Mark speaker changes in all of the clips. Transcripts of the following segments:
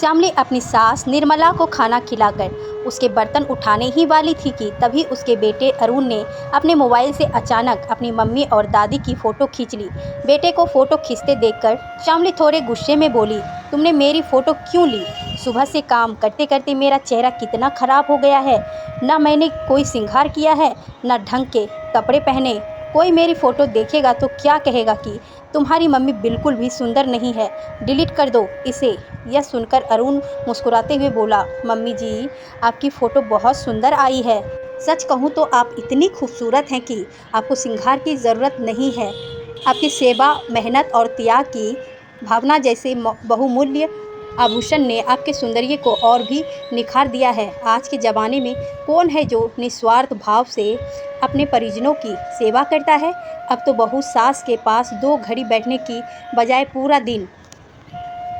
Speaker 1: श्यामली अपनी सास निर्मला को खाना खिलाकर उसके बर्तन उठाने ही वाली थी कि तभी उसके बेटे अरुण ने अपने मोबाइल से अचानक अपनी मम्मी और दादी की फ़ोटो खींच ली। बेटे को फ़ोटो खींचते देखकर श्यामली थोड़े गुस्से में बोली, तुमने मेरी फ़ोटो क्यों ली? सुबह से काम करते करते मेरा चेहरा कितना ख़राब हो गया है। ना मैंने कोई श्रृंगार किया है, ना ढंग के कपड़े पहने। कोई मेरी फ़ोटो देखेगा तो क्या कहेगा कि तुम्हारी मम्मी बिल्कुल भी सुंदर नहीं है, डिलीट कर दो इसे। यह सुनकर अरुण मुस्कुराते हुए बोला, मम्मी जी, आपकी फ़ोटो बहुत सुंदर आई है। सच कहूँ तो आप इतनी खूबसूरत हैं कि आपको श्रृंगार की ज़रूरत नहीं है। आपकी सेवा, मेहनत और त्याग की भावना जैसे बहुमूल्य आभूषण ने आपके सौंदर्य को और भी निखार दिया है। आज के ज़माने में कौन है जो निस्वार्थ भाव से अपने परिजनों की सेवा करता है? अब तो बहू सास के पास 2 घड़ी बैठने की बजाय पूरा दिन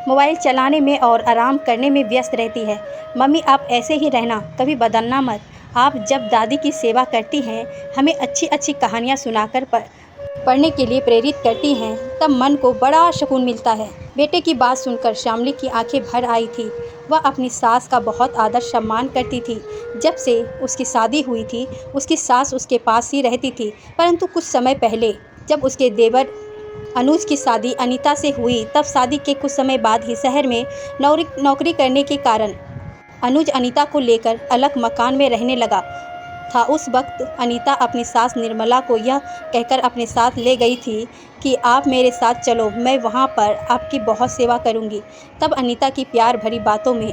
Speaker 1: मोबाइल चलाने में और आराम करने में व्यस्त रहती है। मम्मी, आप ऐसे ही रहना, कभी बदलना मत। आप जब दादी की सेवा करती हैं, हमें अच्छी अच्छी कहानियाँ सुनाकर पढ़ने के लिए प्रेरित करती हैं, तब मन को बड़ा सुकून मिलता है। बेटे की बात सुनकर श्यामली की आंखें भर आई थी। वह अपनी सास का बहुत आदर सम्मान करती थी। जब से उसकी शादी हुई थी, उसकी सास उसके पास ही रहती थी। परंतु कुछ समय पहले जब उसके देवर अनुज की शादी अनीता से हुई, तब शादी के कुछ समय बाद ही शहर में नौकरी करने के कारण अनुज अनीता को लेकर अलग मकान में रहने लगा था। उस वक्त अनीता अपनी सास निर्मला को यह कहकर अपने साथ ले गई थी कि आप मेरे साथ चलो, मैं वहाँ पर आपकी बहुत सेवा करूँगी। तब अनीता की प्यार भरी बातों में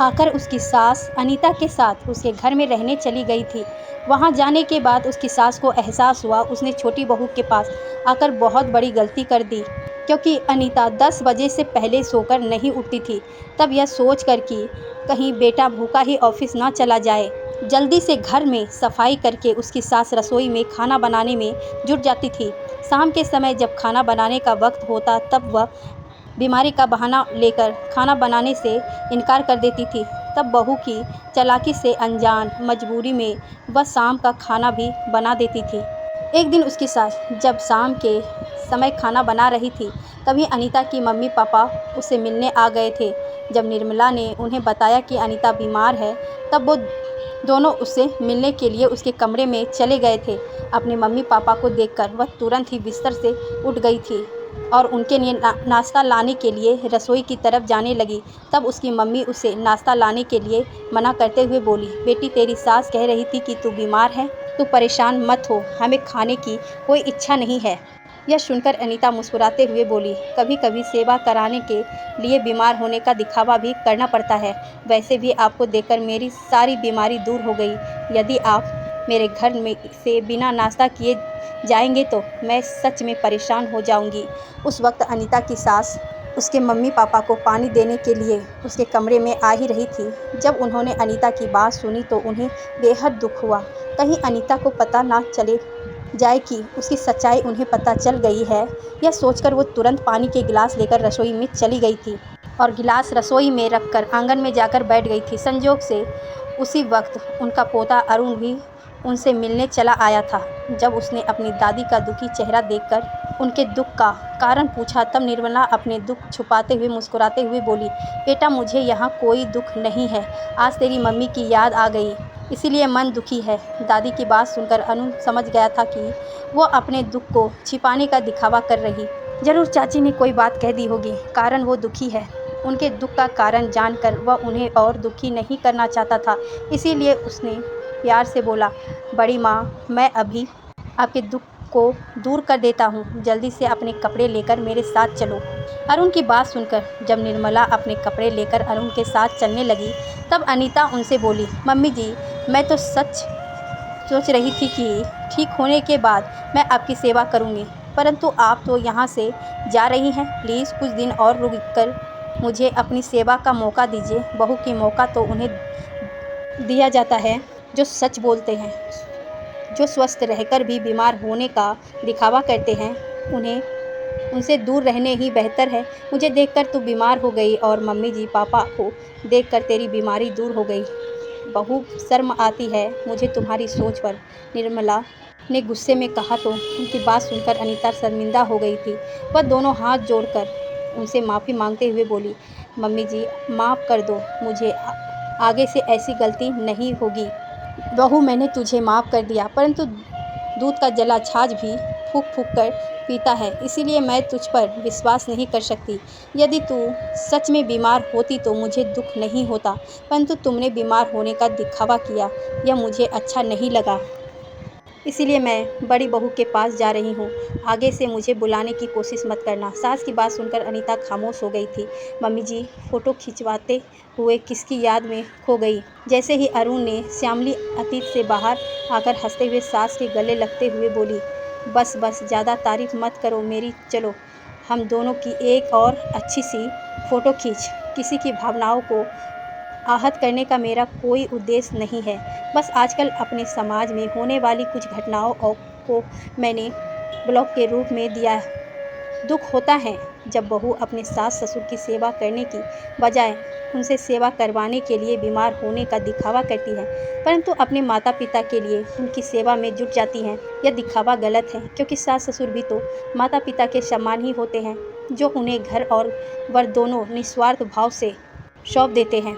Speaker 1: आकर उसकी सास अनीता के साथ उसके घर में रहने चली गई थी। वहाँ जाने के बाद उसकी सास को एहसास हुआ उसने छोटी बहू के पास आकर बहुत बड़ी गलती कर दी, क्योंकि अनीता 10 बजे से पहले सोकर नहीं उठती थी। तब यह सोच कर कि कहीं बेटा भूखा ही ऑफिस ना चला जाए, जल्दी से घर में सफाई करके उसकी सास रसोई में खाना बनाने में जुट जाती थी। शाम के समय जब खाना बनाने का वक्त होता, तब वह बीमारी का बहाना लेकर खाना बनाने से इनकार कर देती थी। तब बहू की चालाकी से अनजान मजबूरी में वह शाम का खाना भी बना देती थी। एक दिन उसकी सास जब शाम के समय खाना बना रही थी, तभी अनीता की मम्मी पापा उससे मिलने आ गए थे। जब निर्मला ने उन्हें बताया कि अनीता बीमार है, तब वो दोनों उससे मिलने के लिए उसके कमरे में चले गए थे। अपने मम्मी पापा को देखकर वह तुरंत ही बिस्तर से उठ गई थी और उनके लिए नाश्ता लाने के लिए रसोई की तरफ जाने लगी। तब उसकी मम्मी उसे नाश्ता लाने के लिए मना करते हुए बोली, बेटी, तेरी सास कह रही थी कि तू बीमार है, तू परेशान मत हो, हमें खाने की कोई इच्छा नहीं है। यह सुनकर अनीता मुस्कुराते हुए बोली, कभी कभी सेवा कराने के लिए बीमार होने का दिखावा भी करना पड़ता है। वैसे भी आपको देखकर मेरी सारी बीमारी दूर हो गई। यदि आप मेरे घर में से बिना नाश्ता किए जाएंगे तो मैं सच में परेशान हो जाऊंगी। उस वक्त अनीता की सास उसके मम्मी पापा को पानी देने के लिए उसके कमरे में आ ही रही थी। जब उन्होंने अनीता की बात सुनी तो उन्हें बेहद दुख हुआ। कहीं अनीता को पता ना चले जाए कि उसकी सच्चाई उन्हें पता चल गई है। यह सोचकर वो तुरंत पानी के गिलास लेकर रसोई में चली गई थी और गिलास रसोई में रखकर आंगन में जाकर बैठ गई थी। संजोग से उसी वक्त उनका पोता अरुण भी उनसे मिलने चला आया था। जब उसने अपनी दादी का दुखी चेहरा देखकर उनके दुख का कारण पूछा, तब निर्मला अपने दुख छुपाते हुए मुस्कुराते हुए बोली, बेटा, मुझे यहाँ कोई दुख नहीं है। आज तेरी मम्मी की याद आ गई, इसीलिए मन दुखी है। दादी की बात सुनकर अनु समझ गया था कि वो अपने दुख को छिपाने का दिखावा कर रही। जरूर चाची ने कोई बात कह दी होगी, कारण वो दुखी है। उनके दुख का कारण जानकर वह उन्हें और दुखी नहीं करना चाहता था, इसीलिए उसने प्यार से बोला, बड़ी माँ, मैं अभी आपके दुख को दूर कर देता हूँ, जल्दी से अपने कपड़े लेकर मेरे साथ चलो। अरुण की बात सुनकर जब निर्मला अपने कपड़े लेकर अरुण के साथ चलने लगी, तब अनीता उनसे बोली, मम्मी जी, मैं तो सच सोच रही थी कि ठीक होने के बाद मैं आपकी सेवा करूँगी, परंतु आप तो यहाँ से जा रही हैं। प्लीज़ कुछ दिन और रुक कर मुझे अपनी सेवा का मौका दीजिए। बहू की मौका तो उन्हें दिया जाता है जो सच बोलते हैं, जो स्वस्थ रहकर भी बीमार होने का दिखावा करते हैं। उनसे दूर रहने ही बेहतर है। मुझे देखकर तू बीमार हो गई और मम्मी जी पापा को देखकर तेरी बीमारी दूर हो गई। बहू, शर्म आती है मुझे तुम्हारी सोच पर, निर्मला ने गुस्से में कहा। तो उनकी बात सुनकर अनीता शर्मिंदा हो गई थी। वह दोनों हाथ जोड़कर उनसे माफ़ी मांगते हुए बोली, मम्मी जी माफ़ कर दो मुझे, आगे से ऐसी गलती नहीं होगी। बहू मैंने तुझे माफ़ कर दिया, परंतु दूध का जला छाछ भी फूँक फूँक कर पीता है, इसीलिए मैं तुझ पर विश्वास नहीं कर सकती। यदि तू सच में बीमार होती तो मुझे दुख नहीं होता, परंतु तुमने बीमार होने का दिखावा किया, यह मुझे अच्छा नहीं लगा। इसीलिए मैं बड़ी बहू के पास जा रही हूँ, आगे से मुझे बुलाने की कोशिश मत करना। सास की बात सुनकर अनीता खामोश हो गई थी। मम्मी जी फ़ोटो खिंचवाते हुए किसकी याद में खो गई। जैसे ही अरुण ने श्यामली अतीत से बाहर आकर हंसते हुए सास के गले लगते हुए बोली, बस बस ज़्यादा तारीफ मत करो मेरी, चलो हम दोनों की एक और अच्छी सी फ़ोटो खींच। किसी की भावनाओं को आहत करने का मेरा कोई उद्देश्य नहीं है, बस आजकल अपने समाज में होने वाली कुछ घटनाओं को मैंने ब्लॉग के रूप में दिया। दुख होता है जब बहू अपने सास ससुर की सेवा करने की बजाय उनसे सेवा करवाने के लिए बीमार होने का दिखावा करती है, परंतु अपने माता पिता के लिए उनकी सेवा में जुट जाती हैं। यह दिखावा गलत है, क्योंकि सास ससुर भी तो माता पिता के समान ही होते हैं, जो उन्हें घर और वर दोनों निस्वार्थ भाव से सौंप देते हैं।